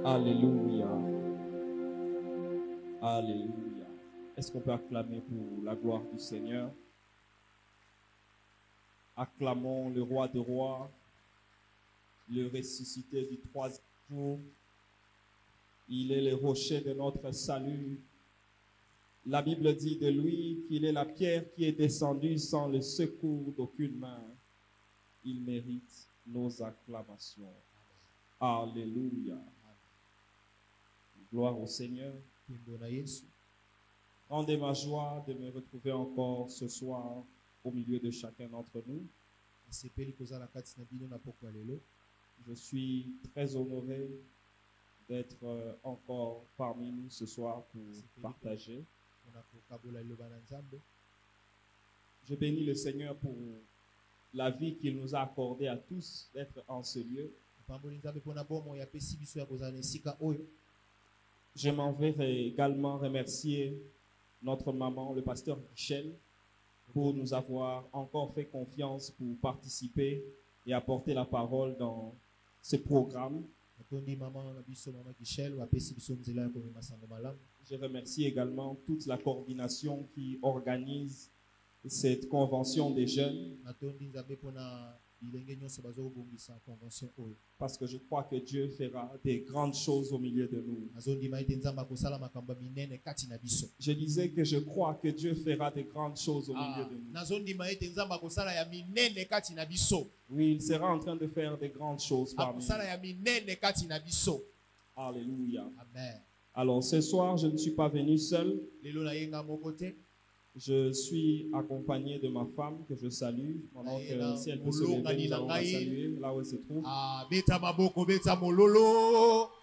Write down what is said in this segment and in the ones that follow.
Alléluia. Alléluia. Est-ce qu'on peut acclamer pour la gloire du Seigneur? Acclamons le roi de rois, le ressuscité du troisième jour. Il est le rocher de notre salut. La Bible dit de lui qu'il est la pierre qui est descendue sans le secours d'aucune main. Il mérite nos acclamations. Alléluia. Gloire au Seigneur. Rendez ma joie de me retrouver encore ce soir au milieu de chacun d'entre nous. Je suis très honoré d'être encore parmi nous ce soir pour partager. Je bénis le Seigneur pour la vie qu'il nous a accordée à tous d'être en ce lieu. Je m'en vais également remercier notre maman, le pasteur Michel, pour nous avoir encore fait confiance pour participer et apporter la parole dans ce programme. Je remercie également toute la coordination qui organise cette convention des jeunes. Parce que je crois que Dieu fera des grandes choses au milieu de nous. Je disais que je crois que Dieu fera des grandes choses au milieu de nous. Oui, il sera en train de faire des grandes choses parmi nous. Alléluia. Amen. Alors ce soir, je ne suis pas venu seul. Je suis accompagné de ma femme que je salue. Pendant que si elle peut se lever, nous allons la saluer là où elle se trouve.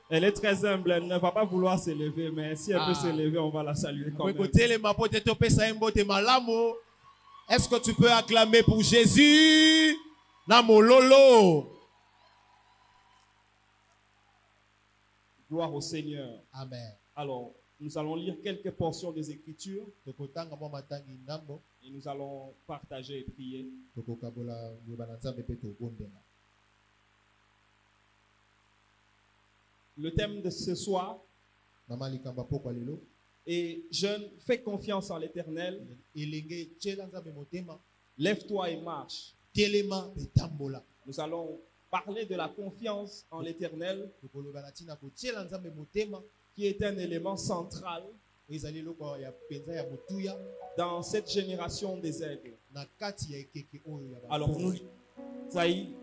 Elle est très humble, elle ne va pas vouloir se lever, mais si elle peut se lever, on va la saluer quand même. Est-ce que tu peux acclamer pour Jésus? Namololo. Gloire au Seigneur. Amen. Alors, nous allons lire quelques portions des Écritures et nous allons partager et prier. Le thème de ce soir est « Jeune, fais confiance en l'Éternel, lève-toi et marche ». Nous allons parler de la confiance en l'Éternel, qui est un élément central dans cette génération des aigles. Alors nous lisons Isaïe,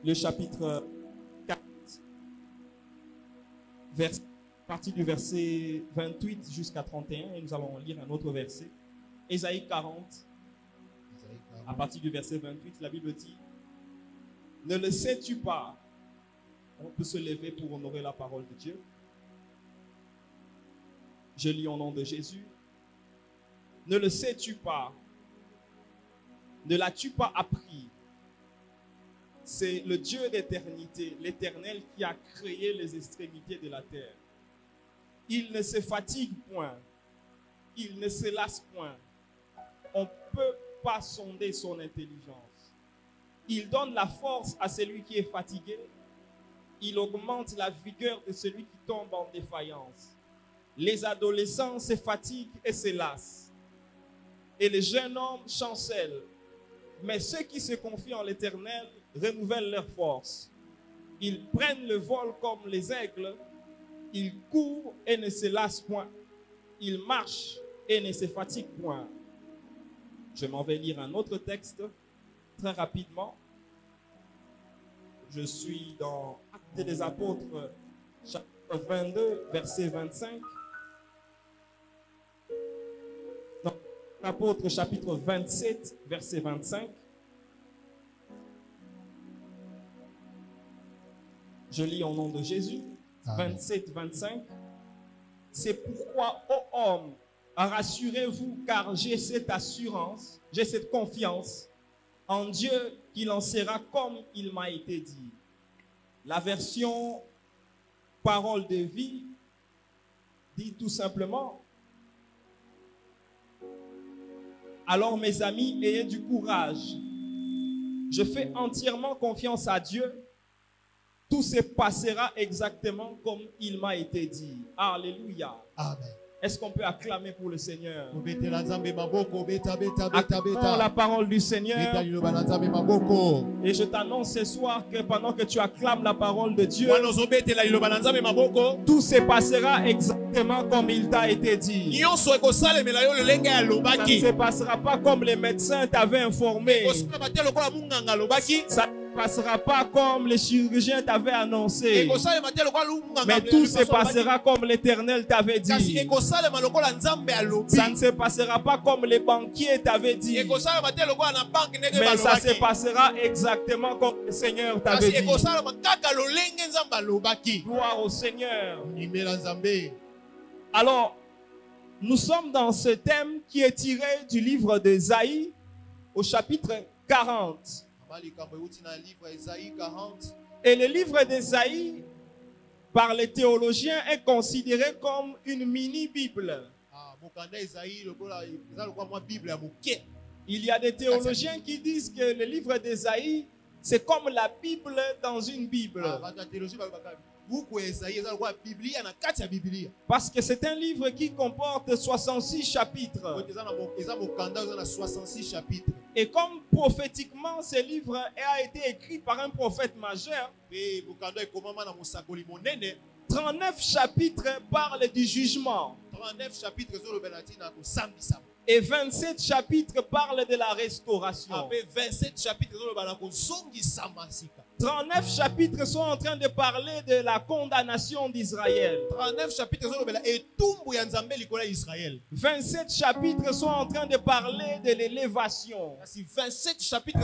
le chapitre 4, à partir du verset 28 jusqu'à 31, et nous allons lire un autre verset. Isaïe 40, à partir du verset 28, la Bible dit: ne le sais-tu pas? On peut se lever pour honorer la parole de Dieu. Je lis au nom de Jésus. Ne le sais-tu pas? Ne l'as-tu pas appris? C'est le Dieu d'éternité, l'Éternel, qui a créé les extrémités de la terre. Il ne se fatigue point, il ne se lasse point. On ne peut pas sonder son intelligence. Il donne la force à celui qui est fatigué. Il augmente la vigueur de celui qui tombe en défaillance. Les adolescents se fatiguent et se lassent, et les jeunes hommes chancellent. Mais ceux qui se confient en l'Éternel renouvellent leur force. Ils prennent le vol comme les aigles. Ils courent et ne se lassent point. Ils marchent et ne se fatiguent point. Je m'en vais lire un autre texte très rapidement. Je suis dans Actes des Apôtres, chapitre 22, verset 25. Dans l'Apôtre, chapitre 27, verset 25. Je lis au nom de Jésus. 27, 25. C'est pourquoi, ô homme, rassurez-vous, car j'ai cette assurance, j'ai cette confiance en Dieu qu'il en sera comme il m'a été dit. La version parole de vie dit tout simplement: alors mes amis, ayez du courage. Je fais entièrement confiance à Dieu tout se passera exactement comme il m'a été dit. Alléluia. Amen. Est-ce qu'on peut acclamer pour le Seigneur? Obetela nzambe maboko, beta, beta, beta, Acclamons beta. la parole du Seigneur. Beta liloba na nzambe maboko. Et je t'annonce ce soir que pendant que tu acclames la parole de Dieu, Wana ozobetela liloba na nzambe maboko. tout se passera exactement comme il t'a été dit. Nyonso ekosalemela yo lolenge Ça ne alobaki. se passera pas comme les médecins t'avaient informé. Ekosalema te lokola munganga alobaki. Ça ne passera pas comme les chirurgiens t'avaient annoncé. Ekosalema te lokola munganga. Mais tout se passera comme l'Éternel t'avait Kasi dit. ekosalema lokola nzambe alobi. Ça ne se passera pas comme les banquiers t'avaient dit. Ekosalema te lokola na banque ndenge Mais ça se balobaki. passera exactement comme le Seigneur t'avait Kasi dit. ekosalema kaka lolenge nzambe alobaki. Gloire au Seigneur. Nimela nzambe. Alors, nous sommes dans ce thème qui est tiré du livre d'Ésaïe au chapitre 40. Et le livre d'Ésaïe, par les théologiens, est considéré comme une mini-Bible. Il y a des théologiens qui disent que le livre d'Ésaïe, c'est comme la Bible dans une Bible. Parce que c'est un livre qui comporte 66 chapitres. Et comme prophétiquement, ce livre a été écrit par un prophète majeur, 39 chapitres parlent du jugement. 39 chapitres Et 27 chapitres parlent de la restauration. 27 chapitres 39 chapitres sont en train de parler de la condamnation d'Israël. 39 chapitres 27 chapitres sont en train de parler de l'élévation. 27 chapitres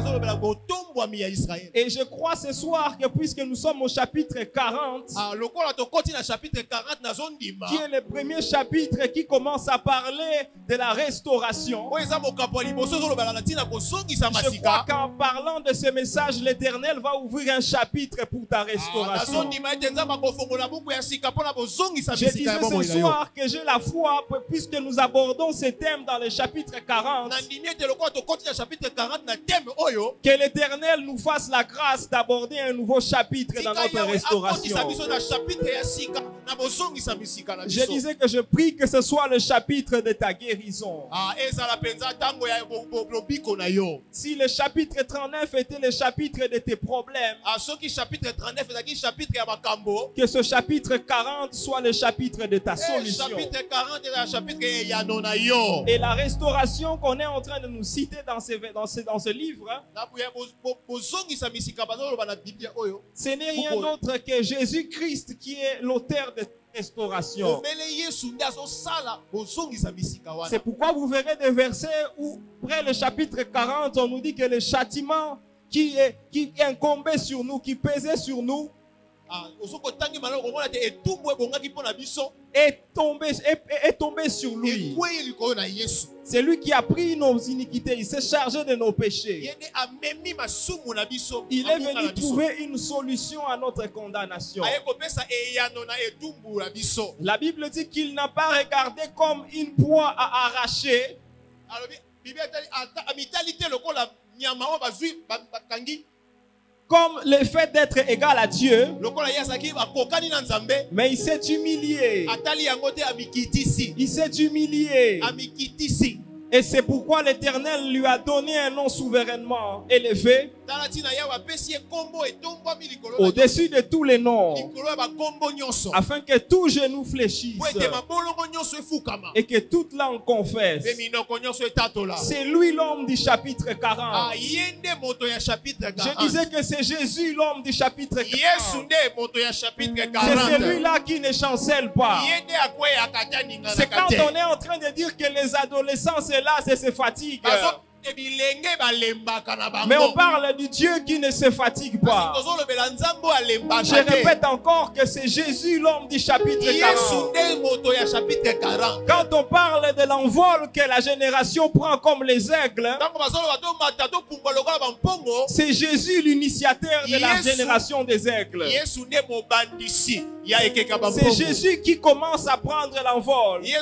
Et je crois ce soir que puisque nous sommes au chapitre 40, qui est le premier chapitre qui commence à parler de la restauration, je crois qu'en parlant de ce message, l'Éternel va ouvrir un chapitre pour ta restauration. Je disais ce soir que j'ai la foi, puisque nous abordons ce thème dans le chapitre 40, que l'Éternel nous fasse la grâce d'aborder un nouveau chapitre dans notre restauration. Je disais que je prie que ce soit le chapitre de ta guérison. Si le chapitre 39 était le chapitre de tes problèmes, que ce chapitre 40 soit le chapitre de ta solution. Et la restauration qu'on est en train de nous citer dans ce livre, ce n'est rien d'autre que Jésus-Christ qui est l'auteur de restauration. C'est pourquoi vous verrez des versets où, près le chapitre 40, on nous dit que le châtiment qui incombait sur nous, qui pesait sur nous, est tombé sur lui. C'est lui qui a pris nos iniquités. Il s'est chargé de nos péchés. Il est venu trouver une solution à notre condamnation. La Bible dit qu'il n'a pas regardé comme une proie à arracher, comme le fait d'être égal à Dieu, mais il s'est humilié. Il s'est humilié. Et c'est pourquoi l'Éternel lui a donné un nom souverainement élevé, au-dessus de tous les noms, afin que tout genou fléchisse et que toute langue confesse. C'est lui l'homme du chapitre 40. Je disais que c'est Jésus l'homme du chapitre 40. C'est celui-là qui ne chancelle pas. C'est quand on est en train de dire que les adolescents, c'est là, c'est se fatigue. Mais on parle du Dieu qui ne se fatigue pas. Je répète encore que c'est Jésus l'homme du chapitre 40. Quand on parle de l'envol que la génération prend comme les aigles, c'est Jésus l'initiateur de la génération des aigles. C'est Jésus qui commence à prendre l'envol. Et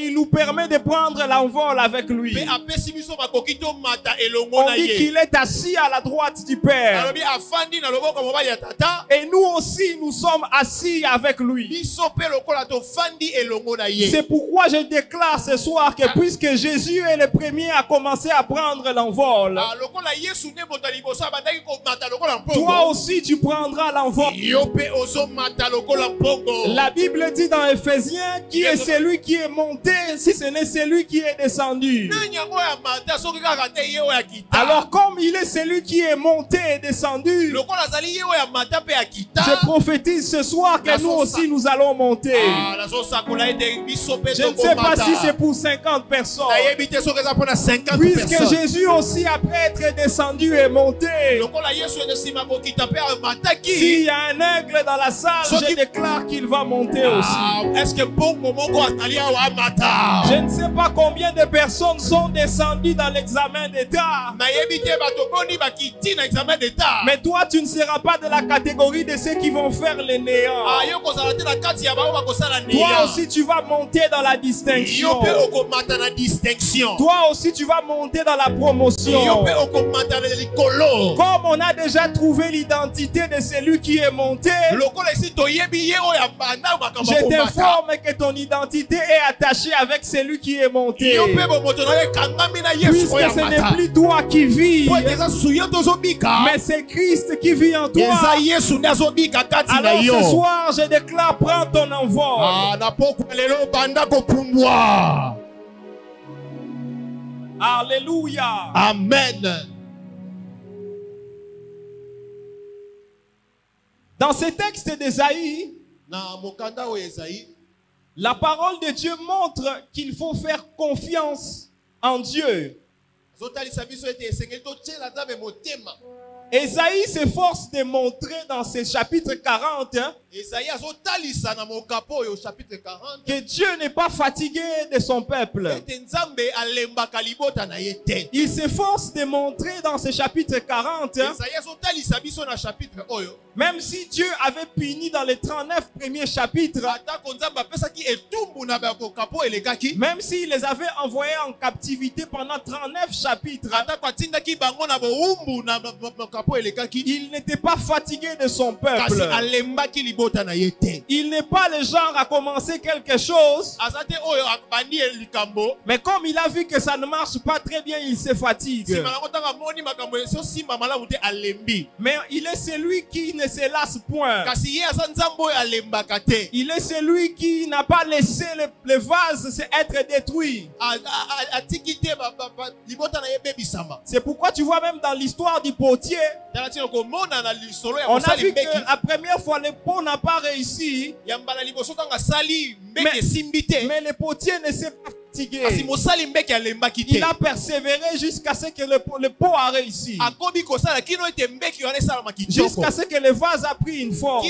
il nous permet de prendre l'envol avec avec lui. Pe apesi biso makoki tomata elongo On na dit ye. qu'il est assis à la droite du Père. Alobi afandi na loboko mobali ya tata. Et nous aussi, nous sommes assis avec lui. Biso pe lokola tofandi elongo na ye. C'est pourquoi je déclare ce soir que puisque Jésus est le premier à commencer à prendre l'envol, Lokola Yesu ne moto liboso abandaki komata lokola mpongo. toi aussi tu prendras l'envol. Yo pe ozomata lokola mpongo. La Bible dit dans Éphésiens, qui est celui qui est monté si ce n'est celui qui est descendu? Alors comme il est celui qui est monté et descendu, je prophétise ce soir que nous aussi nous allons monter. Je ne sais pas si c'est pour 50 personnes. Puisque Jésus aussi après être descendu et monté, s'il y a un aigle dans la salle, je déclare qu'il va monter aussi. Est-ce que bon moment Je ne sais pas combien de personnes sont descendues dans l'examen d'État. Mais toi, tu ne seras pas de la catégorie de ceux qui vont faire les néants. Toi aussi, tu vas monter dans la distinction. Toi aussi, tu vas monter dans la promotion. Comme on a déjà trouvé l'identité de celui qui est monté, je t'informe que ton identité est attachée avec celui qui est monté. Puisque ce n'est plus toi qui vis, mais c'est Christ qui vit en toi. Alors ce soir, je déclare, prends ton envol. Alléluia. Amen. Dans ce texte d'Ésaïe, la parole de Dieu montre qu'il faut faire confiance en Dieu. Ésaïe s'efforce de montrer dans ce chapitre 40 que Dieu n'est pas fatigué de son peuple. Il s'efforce de montrer dans ce chapitre 40, même si Dieu avait puni dans les 39 premiers chapitres, même s'il les avait envoyés en captivité pendant 39 chapitres, il n'était pas fatigué de son peuple. Il n'est pas le genre à commencer quelque chose, mais comme il a vu que ça ne marche pas très bien, il se fatigue. Mais il est celui qui ne se lasse point. Il est celui qui n'a pas laissé le vase être détruit. C'est pourquoi tu vois même dans l'histoire du potier, on a vu que la première fois le pot n'a pas réussi, mais le potier ne s'est pas fatigué. Il a persévéré jusqu'à ce que le pot a réussi, jusqu'à ce que le vase a pris une forme,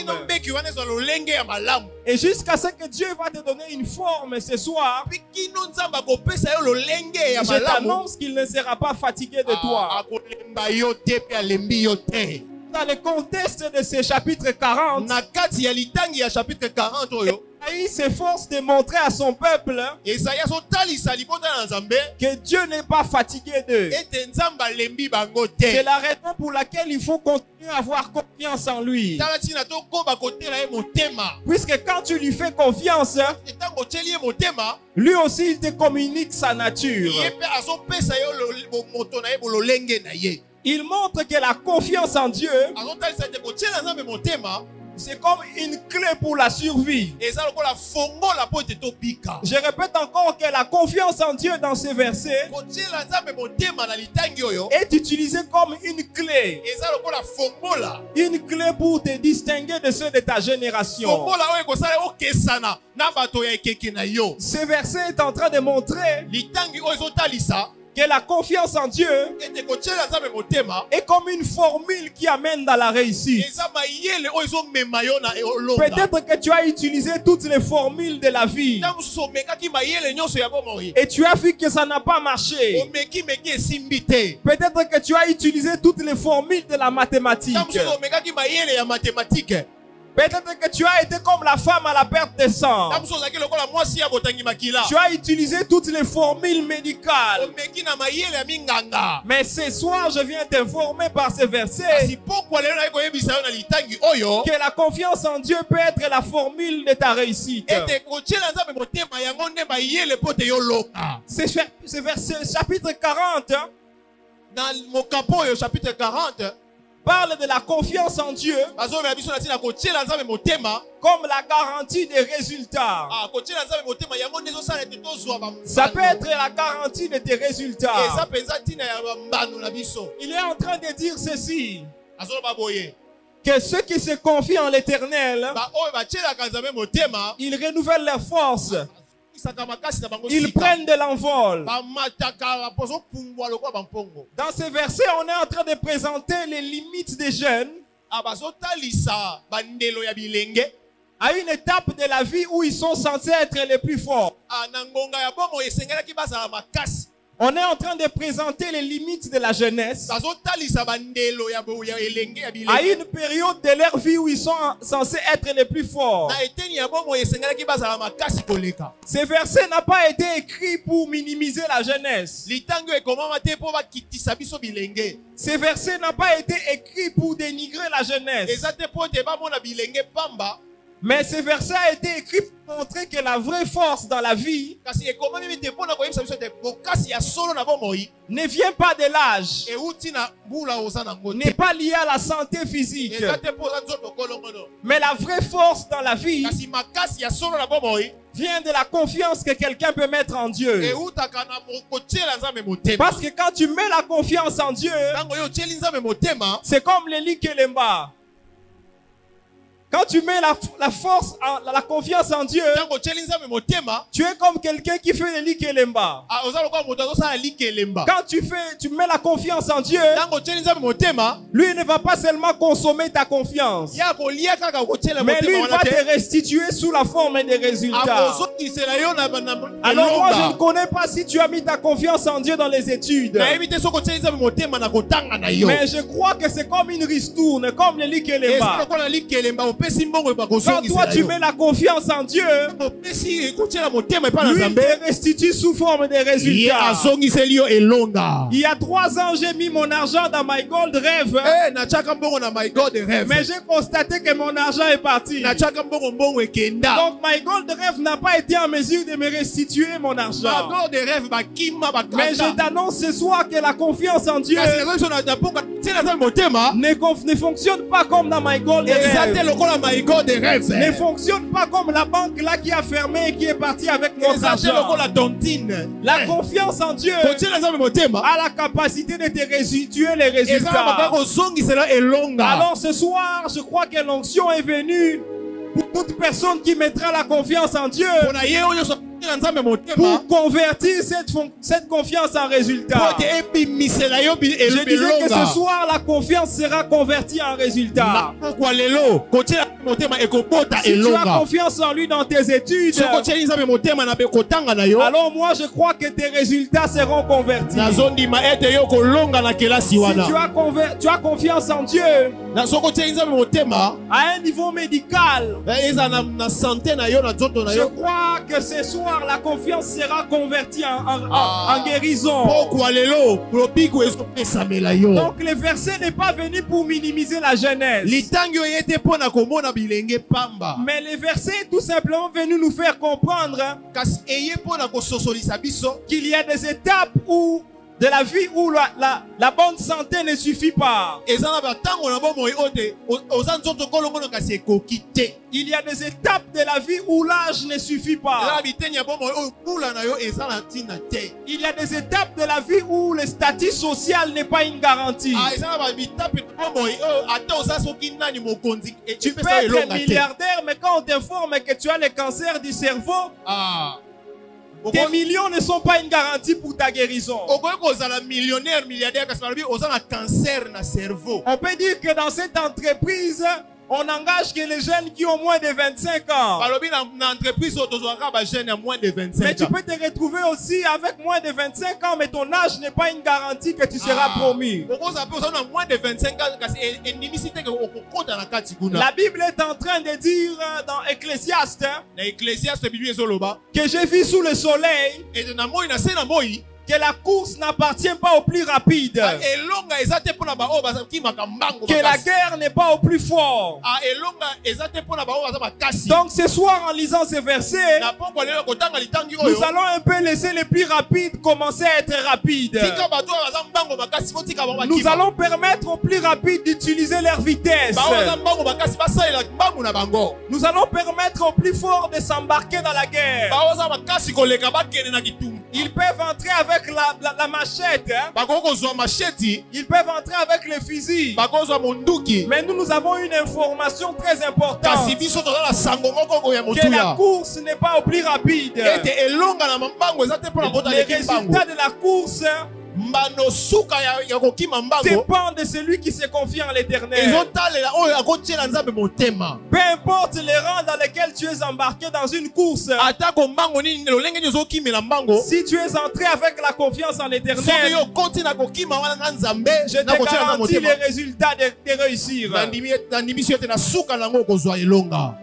et jusqu'à ce que Dieu va te donner une forme ce soir. Je t'annonce qu'il ne sera pas fatigué de toi. Dans le contexte de ce chapitre 40, il s'efforce de montrer à son peuple que Dieu n'est pas fatigué d'eux. C'est la raison pour laquelle il faut continuer à avoir confiance en lui. Puisque quand tu lui fais confiance, lui aussi il te communique sa nature. Il montre que la confiance en Dieu, c'est comme une clé pour la survie. Je répète encore que la confiance en Dieu dans ce verset est utilisée comme une clé. Une clé pour te distinguer de ceux de ta génération. Ce verset est en train de montrer que la confiance en Dieu est comme une formule qui amène dans la réussite. Peut-être que tu as utilisé toutes les formules de la vie et tu as vu que ça n'a pas marché. Peut-être que tu as utilisé toutes les formules de la mathématique Peut-être que tu as été comme la femme à la perte de sang. Tu as utilisé toutes les formules médicales. Mais ce soir, je viens t'informer par ce verset que la confiance en Dieu peut être la formule de ta réussite. Ce verset, chapitre 40, chapitre 40, parle de la confiance en Dieu comme la garantie des résultats. Ça peut être la garantie de tes résultats. Il est en train de dire ceci, que ceux qui se confient en l'Éternel, ils renouvellent leur force. Ils prennent de l'envol. Dans ce verset, on est en train de présenter les limites des jeunes à une étape de la vie où ils sont censés être les plus forts. On est en train de présenter les limites de la jeunesse à une période de leur vie où ils sont censés être les plus forts. Ce verset n'a pas été écrit pour minimiser la jeunesse. Ce verset n'a pas été écrit pour dénigrer la jeunesse. Mais ce verset a été écrit pour montrer que la vraie force dans la vie ne vient pas de l'âge, n'est pas liée à la santé physique. Mais la vraie force dans la vie vient de la confiance que quelqu'un peut mettre en Dieu. Parce que quand tu mets la confiance en Dieu, c'est comme Leli Kelemba. Quand tu mets la force, la confiance en Dieu, tu es comme quelqu'un qui fait Leli Kelemba. Quand tu mets la confiance en Dieu, lui ne va pas seulement consommer ta confiance, mais lui il va te restituer sous la forme des résultats. Alors moi je ne connais pas si tu as mis ta confiance en Dieu dans les études, mais je crois que c'est comme une ristourne, comme Leli Kelemba. Quand toi tu mets la confiance en Dieu, lui te restitue sous forme de résultats. Il y a 3 ans, j'ai mis mon argent dans My Gold Rêve. Mais j'ai constaté que mon argent est parti. Donc My Gold Rêve n'a pas été en mesure de me restituer mon argent. Mais je t'annonce ce soir que la confiance en Dieu ne fonctionne pas comme dans My Gold Rêve. Ne fonctionne pas comme la banque là qui a fermé et qui est partie avec notre argent. La confiance en Dieu a la capacité de te restituer les résultats. Alors ce soir, je crois que l'onction est venue pour toute personne qui mettra la confiance en Dieu, pour convertir cette confiance en résultat. Je disais que ce soir la confiance sera convertie en résultat. Si tu as confiance en lui dans tes études, alors moi je crois que tes résultats seront convertis. Si tu as confiance en Dieu à un niveau médical, je crois que ce soir la confiance sera convertie en guérison. Donc le verset n'est pas venu pour minimiser la jeunesse, mais le verset est tout simplement venu nous faire comprendre qu'il y a des étapes de la vie où la bonne santé ne suffit pas. Il y a des étapes de la vie où l'âge ne suffit pas. Il y a des étapes de la vie où le statut social n'est pas une garantie. Tu peux être milliardaire, mais quand on t'informe que tu as le cancer du cerveau, tes millions ne sont pas une garantie pour ta guérison. On peut dire que dans cette entreprise, On engage que les jeunes qui ont moins de 25 ans. balobi na entreprise otozwaka ba jeune à moins de Mais 25 tu ans. peux te retrouver aussi avec moins de 25 ans, mais ton âge n'est pas une garantie que tu seras promu. Okoza pe oza na moins de 25 ans kasi endimisi te ke okokota na kati kuna. La Bible est en train de dire dans Ecclésiaste Na Ecclésiaste Bible ezoloba que je vis sous le soleil, et na moi na se na moi que la course n'appartient pas au plus rapide, elonga eza te pona ba o baza kimaka mbango que la guerre n'est pas au plus fort. elonga eza te pona ba o baza makasi. Donc ce soir, en lisant ces versets, Na poko lelo kotanga litangi nous oyo allons un peu laisser les plus rapides commencer à être rapides. tika bato baza mbango makasi ko tika ba Nous allons permettre aux plus rapides d'utiliser leur vitesse. ba baza mbango makasi basalela mbango na bango. Nous allons permettre aux plus forts de s'embarquer dans la guerre. Ba baza makasi koleka bakene na kitumbu. Ils peuvent entrer avec la machette. Hein. Bako kozwa macheti, Ils peuvent entrer avec le fusil. bako kozwa monduki. Mais nous avons une information très importante. Kasi biso toza na sango moko ya Que la motuya. course n'est pas au plus rapide. Ete elonga na mbango eza te pona kota Les leki mbango. résultats de la course Mbano suka ya kokima mbango. dépendent de celui qui se confie en l'éternel. Ezotalela oyo akotiela nzambe motema. Peu importe les rangs dans lesquels tu es embarqué dans une course, Atako mbango nini lolenge nini ozokimela mbango. si tu es entré avec la confiance en Soki l'éternel, yo koti na kokima wana na nzambe je na te kotiela nzambe garantis motema. les résultats de réussir. Na ndimisi ete na suka nango okozwa elonga.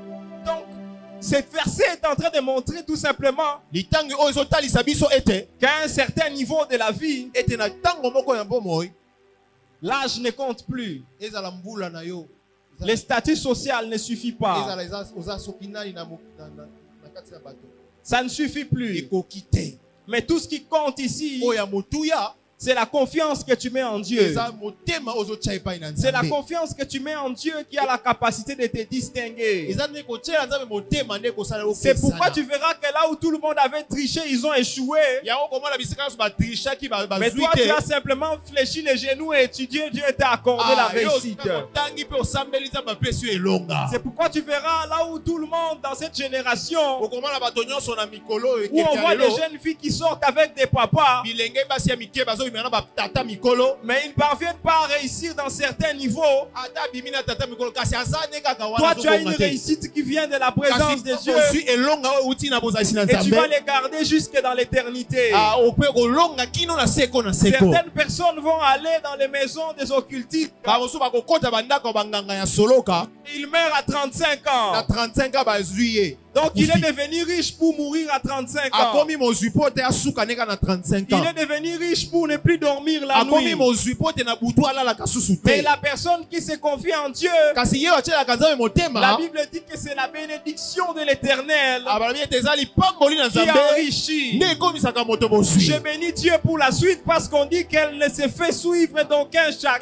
Donc, ce verset est en train de montrer tout simplement Litangi oyo ezotalisa biso ete qu'à un certain niveau de la vie, ete na ntango moko ya bomoi l'âge ne compte plus. ezala mbula na yo. Le statut social ne suffit pas. Ezala oza soki nani na kati ya bato. Ça ne suffit plus. Ekoki te. Mais tout ce qui compte ici, Oyo ya motuya c'est la confiance que tu mets en Dieu. eza motema ozotia epai na C'est la nzambe. confiance que tu mets en Dieu qui a la capacité de te distinguer. Eza nde kotiela nzambe motema nde kosala C'est pourquoi tu verras que là où tout le monde avait triché, ils ont échoué. yango komona bisika nyonso batrishaki Mais bazwi toi, tu as te. simplement fléchi les genoux et étudié. Dieu t'a accordé la réussite. otangi mpe osambeli nzambe apesi yo elonga. C'est pourquoi tu verras là où tout le monde dans cette génération, okomona bato nyonso na mikolo oyo où on ekeke voit ya des lelo jeunes filles qui sortent avec des papas, bilenge basi ya mike bazobimela na batata mikolo mais ils ne parviennent pas à réussir dans certains niveaux. ata abimi na tata mikolo kasi aza ne kaka Toi, wana tu as une azobonga te. réussite qui vient de la présence de kasi Dieu ozwi elonga oyo euti na bozalisi na et tu nzambe. vas les garder jusque dans l'éternité. Ope kolonga kino na seko na seko. Certaines personnes vont aller dans les maisons des occultistes. bamosusu bakokota bandako ya banganga ya soloka Il meurt à 35 na ans. 35 ans bazwi ye. Donc il est Akufi. devenu riche pour mourir à 35 ans. akomi mozwi po te asuka neka na 35 Il ans. est devenu riche pour ne plus dormir la akomi nuit. mozwi po te na butu alalaka susu Mais te. la personne qui se confie en Dieu, kasi ye atielaka nzambe la motema Bible dit que c'est la bénédiction de l'éternel abalobi ete eza lipamboli na qui nzambe enrichit. nde ekomisaka moto bozwi. Je bénis Dieu pour la suite parce qu'on dit qu'elle ne se fait suivre d'aucun chagrin.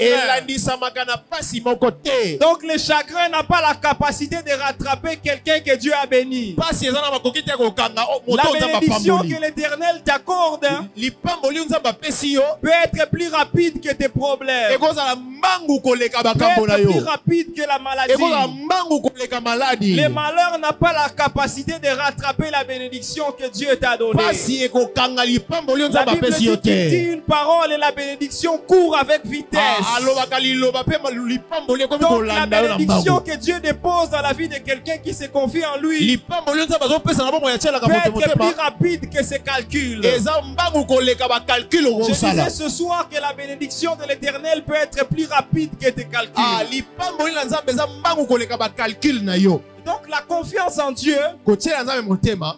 elandisamaka na pasi moko te. Donc le chagrin n'a pas la capacité de rattraper quelqu'un que Dieu a béni. pasi eza na makoki te kokanga moto La oyo nzambe bénédiction apamboli. que l'éternel t'accorde lipamboli oyo nzambe apesi yo peut être plus rapide que tes problèmes, ekozala mbangu koleka peut bakambo na être plus yo. rapide que la maladie. ekozala mbangu koleka maladi. Le malheur n'a pas la capacité de rattraper la bénédiction que Dieu t'a donnée. pasi ekokanga lipamboli oyo La nzambe Bible apesi dit yo qu'il dit te. une parole et la bénédiction court avec vitesse. alobaka liloba mpe lipamboli ekomi Donc la kolanda yo na bénédiction mbangu. que Dieu dépose dans la vie de quelqu'un qui se confie en lui lipamboli oyo nzambe azopesa na bomoi ya tielaka peut moto être motema plus rapide que ses calculs. eza mbangu koleka bakalkule Je okosala. disais ce soir que la bénédiction de l'éternel peut être plus rapide que tes calculs. lipamboli na nzambe eza mbangu koleka bakalkule na yo. Donc la confiance en Dieu kotiela nzambe motema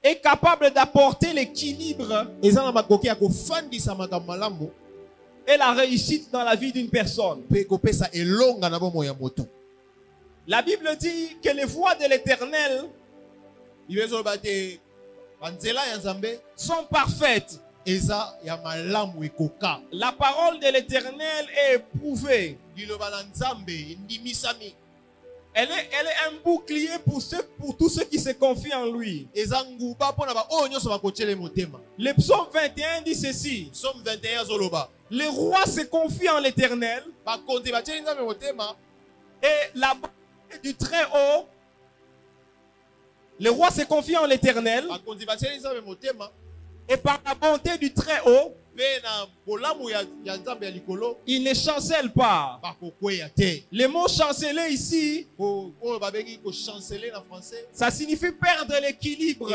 est capable d'apporter l'équilibre eza na makoki ya kofandisa makambo malamu et la réussite dans la vie d'une personne. mpe kopesa elonga na bomoi ya moto. La Bible dit que les voies de l'éternel Bible ezoloba te banzela ya nzambe sont parfaites. eza ya malamu ekoka. La parole de l'éternel est éprouvée. liloba na nzambe endimisami. Elle est un bouclier pour tous ceux qui se confient en lui. eza nguba mpo na baoyo nyonso bakotiela motema. Le psaume 21 dit ceci. Somme 21 azoloba Les rois se confient en l'éternel bakonzi batieli nzambe motema et la bonté du très haut. Les rois se confient en l'éternel bakonzi batieli nzambe motema et par la bonté du très haut, Il ne chancelle pas. Le mot chanceler ici, ça signifie perdre l'équilibre.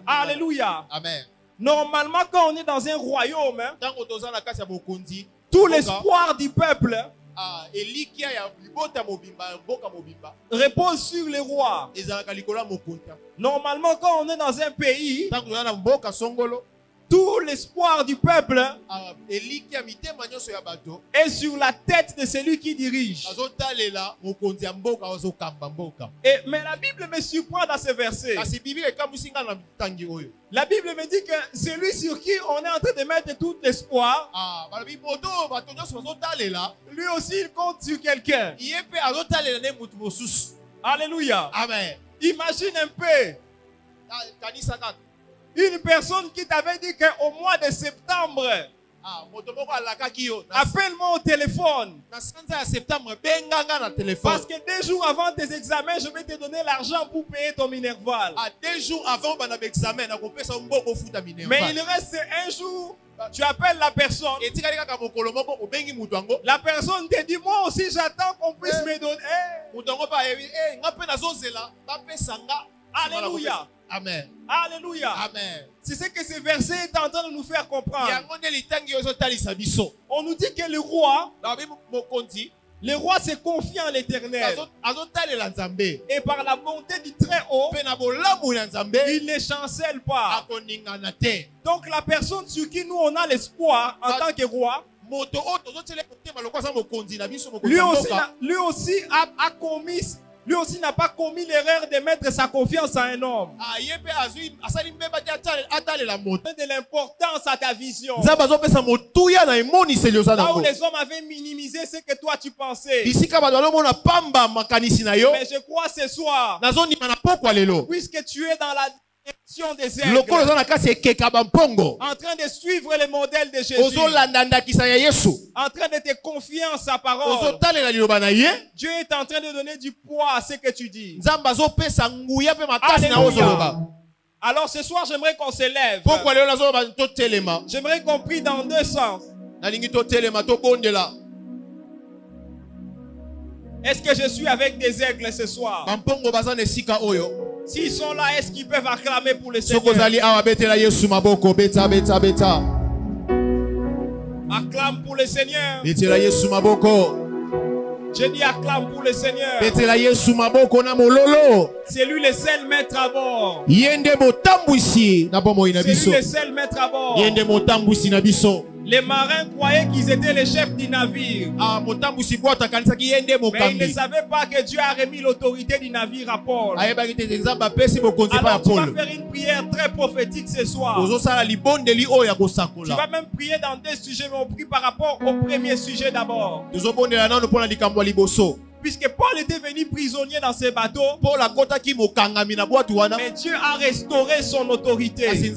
Alléluia. Amen. Normalement, quand on est dans un royaume, tout l'espoir du peuple repose sur les rois. Normalement, quand on est dans un pays, tout l'espoir du peuple est sur la tête de celui qui dirige. Mais la Bible me surprend dans ce verset. La Bible me dit que celui sur qui on est en train de mettre tout l'espoir, lui aussi il compte sur quelqu'un. Alléluia. Amen. Imagine un peu. Une personne qui t'avait dit qu'au mois de septembre, appelle-moi au téléphone. Parce que 2 jours avant tes examens, je vais te donner l'argent pour payer ton minerval. 2 jours avant mon examen, mais il reste 1 jour. Tu appelles la personne. La personne te dit, moi aussi j'attends qu'on puisse me donner. Alléluia. Amen. Alléluia. Amen. C'est ce que ce verset est en train de nous faire comprendre. On nous dit que le roi se confie en l'Éternel. Et par la bonté du Très-Haut, il ne chancelle pas. Donc la personne sur qui nous on a l'espoir en tant que roi, lui aussi n'a pas commis l'erreur de mettre sa confiance en un homme. De l'importance à ta vision. Là où les hommes avaient minimisé ce que toi tu pensais. Mais je crois ce soir, puisque tu es dans la direction des aigles, en train de suivre le modèle de Jésus, en train de te confier en sa parole, Dieu est en train de donner du poids à ce que tu dis. Alléluia. Alors ce soir, j'aimerais qu'on se lève. J'aimerais qu'on prie dans 2 sens. Est-ce que je suis avec des aigles ce soir? S'ils sont là, est-ce qu'ils peuvent acclamer pour le Seigneur? Acclame pour le Seigneur. Je dis acclame pour le Seigneur. C'est lui le seul maître à bord. C'est lui le seul maître à bord. Les marins croyaient qu'ils étaient les chefs du navire. Mais ils ne savaient pas que Dieu a remis l'autorité du navire à Paul. Alors tu vas faire une prière très prophétique ce soir. Tu vas même prier dans 2 sujets, mais on prie par rapport au premier sujet d'abord. Puisque Paul était venu prisonnier dans ce bateau, mais Dieu a restauré son autorité. Tu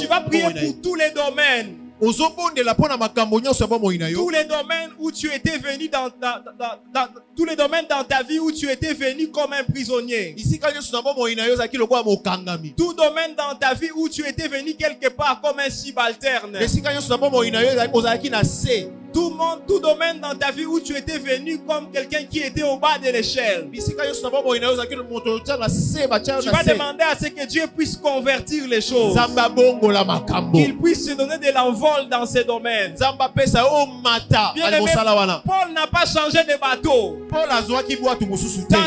vas prier pour tous les domaines. Tous les domaines où tu étais venu tous les domaines dans ta vie où tu étais venu comme un prisonnier. Tout domaine dans ta vie où tu étais venu quelque part comme un subalterne. Tout domaine dans ta vie où tu étais venu comme quelqu'un qui était au bas de l'échelle. Tu vas demander à ce que Dieu puisse convertir les choses. Qu'il puisse se donner de l'envol dans ces domaines. Bien-aimé, Paul n'a pas changé de bateau. Dans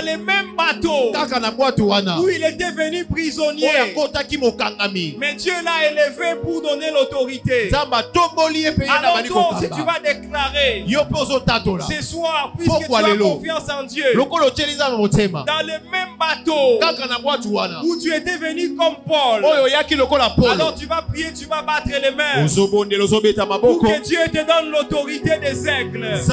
le même bateau où il était venu prisonnier. Mais Dieu l'a élevé pour donner l'autorité. Alors toi aussi tu vas déclarer ce soir, puisque tu as confiance en Dieu, dans le même bateau où tu étais venu comme Paul, alors tu vas prier, tu vas battre les mains pour que Dieu te donne l'autorité des aigles. Est-ce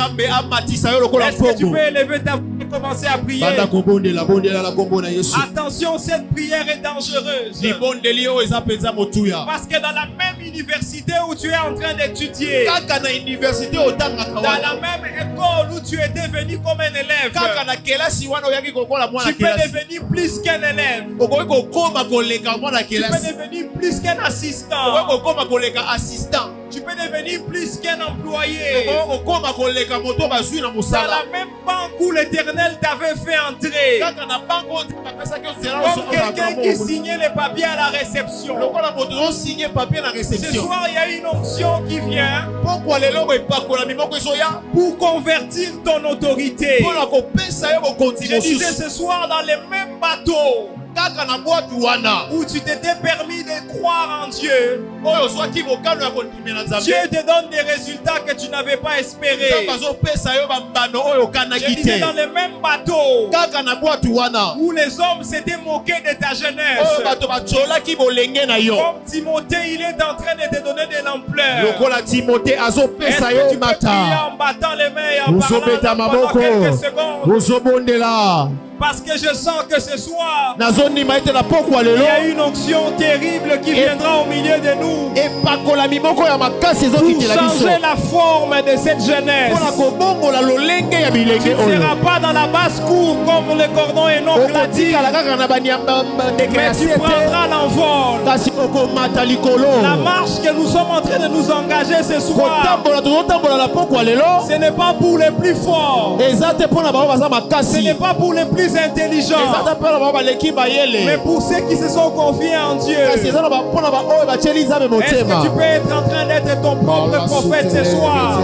que tu peux élever ta voix? commencer à prier. Banda kobondela bondela la kombo na Yesu. Attention, cette prière est dangereuse. Libondeli oyo eza penza motuya. Parce que dans la même université où tu es en train d'étudier, Kaka na université otangaka dans wana. la même école où tu étais venu comme un élève, Kaka na kelasi wana oyaki kokola mwana tu peux kelasi. devenir plus qu'un élève. Okoki kokoma koleka mwana Tu peux kelasi. devenir plus qu'un assistant. Okoki kokoma koleka assistant. Tu peux devenir plus qu'un employé. Okoki kokoma koleka moto bazwi na Dans mosala. la même banque où l'Éternel t'avait fait entrer. Kaka na banque oyo bapesaki ozela Comme osokola quelqu'un qui signait les papiers à la réception. lokola moto osigné papier na Ce réception. soir, il y a une onction qui vient Pourquoi lelo epakolami moko ezoya pour convertir ton autorité. mpona kopesa yo bokonzi Je disais mosusu. ce soir dans les mêmes bateaux Kaka na bwatu wana où tu t'étais permis de croire en Dieu, oyo ozwaki bokano ya kondimela Nzambe. Dieu te donne des résultats que tu n'avais pas espérés. Nzambe azopesa yo bambano oyo Je okanaki disais te. dans les mêmes bateaux Kaka na bwatu wana où les hommes s'étaient moqués de ta oyo jeunesse. bato batyolaki bolenge na yo. Comme Timothée, il est en train de te donner de l'ampleur. Lokola Timote Est-ce azopesa que yo tu peux prier mata. en battant les mains et en Ozobeta parlant pendant maboko. quelques secondes? Ozobondela. Parce que je sens que ce soir, Nazondima ete na pokwa il y lelo. a une onction terrible qui viendra au milieu de nous Epakolami moko ya makasi pour ezokitela biso. changer la forme de cette jeunesse. Mpona kobongola lolenge ya Tu bilenge ne oyo. seras pas dans la basse-cour comme le cordon Enoch l'a dit, Okotikala kaka na banyamba ndeke ya mais tu se te. prendras l'envol. Kasi okomata likolo. La marche que nous sommes en train de nous engager ce soir, Kotambola tozotambola na pokwa lelo. ce n'est pas pour les plus forts, Eza te mpona bango baza ce makasi. n'est pas pour les plus Eza intelligents, te mpona bango baleki mais bayele. pour ceux qui se sont confiés en Dieu. Kasi eza na mpona baoyo batieli Nzambe Est-ce que motema. tu peux être en train d'être ton propre prophète ce soir?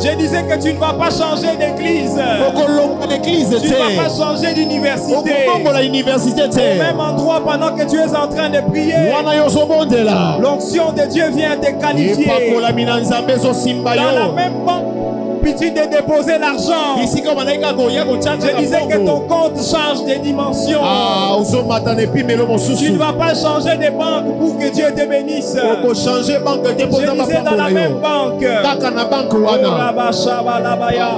Je disais que tu ne vas pas changer d'église. okolonga l'église Tu ne vas pas te. changer d'université. Okobongola université Au te. même endroit pendant que tu es en train de prier, Wana yo ozobondela. l'onction de Dieu vient te qualifier. Epakolami na Nzambe ezosimba Dans la yo. même banque, puis de déposer l'argent. Bisika banaki kaka koya kotyaka Je disais que ton bongo. compte change de dimension. Ah, ozomata na epimelo Tu ne mosusu. vas pas changer de banque pour que Dieu te bénisse. okochange banque te Je mpoza disais dans la mapambola même yo. banque. Kaka na banque Oh, wana. Rabashabalabaya.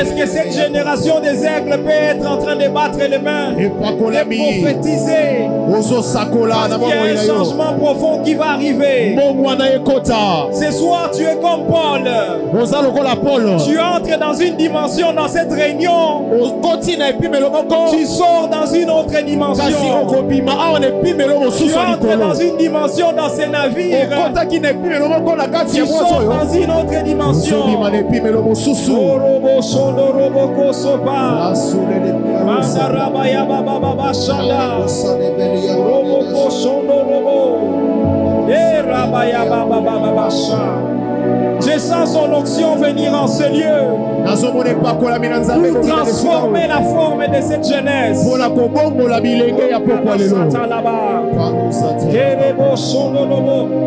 Est-ce que cette génération des aigles peut être en train de battre les mains, de epakolami prophétiser? ozosakola na Il y a bomoi un na yo. changement profond qui va arriver. Mbongo wana ekota. Ce soir, tu es comme Paul. Oza lokola Paul. Tu entres dans une dimension dans cette réunion. okoti na epimelo moko. Tu sors dans une autre Kasi dimension. okobima awa na epimelo Tu mosusu ya entres dans likolo. une dimension dans ces navires. okotaki na epimelo moko na kati Tu ya mwasi sors oyo. dans une autre dimension. ozobima na epimelo mosusu. Orobo shondo robo kosopa. Asule de Manda rabaya baba baba shanda. Robo koshondo robo. Eh rabaya baba baba shanda. Je sens son onction venir en ce lieu nazomona epakolami na Nzambe pour transformer la forme de cette jeunesse. mpona kobongola bilenge ya pokwa lelo.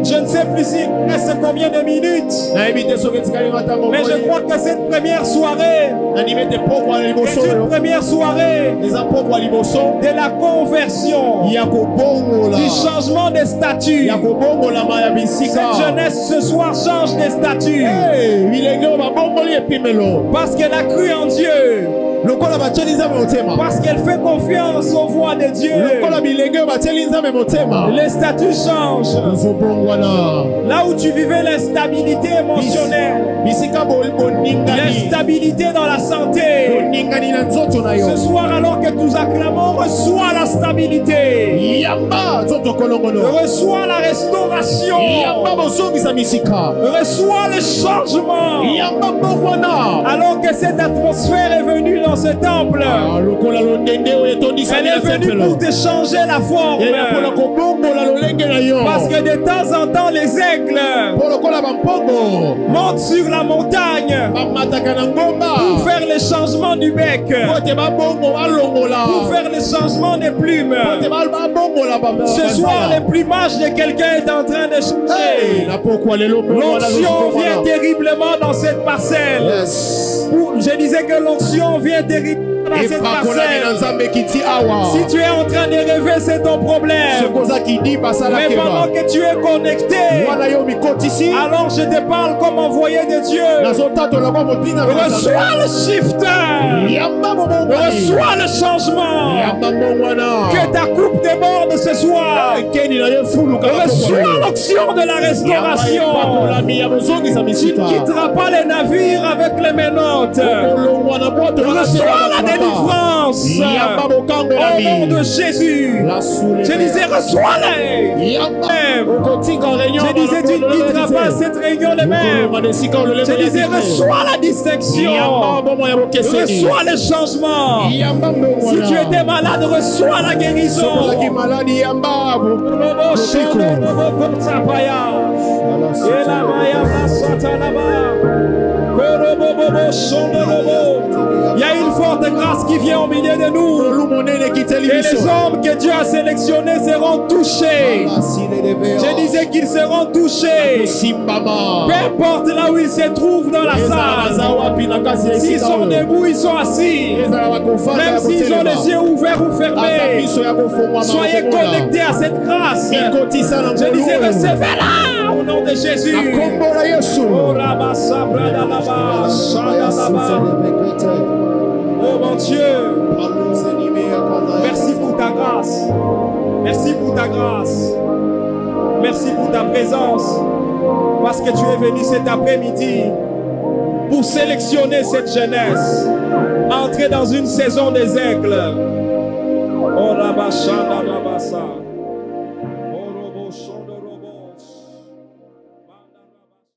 Je ne sais plus s'il reste combien de minutes, nayebi te soki etikali nga ntango mais je crois que cette première soirée nandimi ete pokwa ya liboso est une oyo première soirée eza pokwa liboso de la conversion, ya kobongola du changement de statut. ya kobongolama ya bisika. Cette jeunesse ce soir change de statut Hey, bilenge oyo babongoli epimelo parce qu'elle a cru en Dieu, lokola batieli Nzambe motema. parce qu'elle fait confiance aux voix de Dieu. lokola bilenge oyo batieli Nzambe motema. Les statuts changent. ozobongwana Là où tu vivais l'instabilité émotionnelle, bisika boningani l'instabilité dans la santé, boningani na nzoto na yo. ce soir alors que nous acclamons, reçois la stabilité, yamba nzoto kolongono. reçois la restauration, yamba bozongisa misika. reçois le changement. yamba mbongwana. Alors que cette atmosphère est venue dans ce temple, Ah, lokola londende oyo etondisami elle na est venue tempelo. pour te changer la forme. Yaya mpona kobongola lolenge na yo. Parce que de temps en temps, les aigles mpo lokola bampongo montent sur la montagne bamataka na ngomba pour faire le changement du bec, po te babongo balongola pour faire le changement des plumes. po te babongola Ce soir, le plumage de quelqu'un est en train de changer. na pokwa lelo L'onction vient terriblement dans cette parcelle. Yes. Je disais que l'onction vient terriblement dans cette parcelle. Si Si tu es en train de rêver, c'est ton problème. Mais pendant que tu es connecté, alors je te parle comme envoyé de Dieu. Reçois le shifter. Reçois le changement. Que ta coupe déborde ce soir. Reçois l'onction de la restauration. Tu ne quitteras pas les navires avec les menottes. Reçois la délivrance. Au nom de Jésus. Je disais, reçois-les. Je disais, tu ne quitteras pas cette réunion les mêmes. Je disais, reçois la distinction. Reçois le changement. Si tu étais malade, reçois la guérison. Il y a une forte grâce qui vient au milieu de nous. Et les hommes que Dieu a sélectionnés seront touchés. Je disais qu'ils seront touchés. Peu importe là où ils se trouvent dans la salle. S'ils sont debout, ils sont assis. Même s'ils ont les yeux ouverts ou fermés. Soyez connectés à cette grâce. Je disais, recevez-la au nom de Jésus. Oh mon Dieu, merci pour ta grâce. Merci pour ta grâce. Merci pour ta présence. Parce que tu es venu cet après-midi pour sélectionner cette jeunesse. Entrer dans une saison des aigles. Oh, Rabba Shanda Rabba Sa.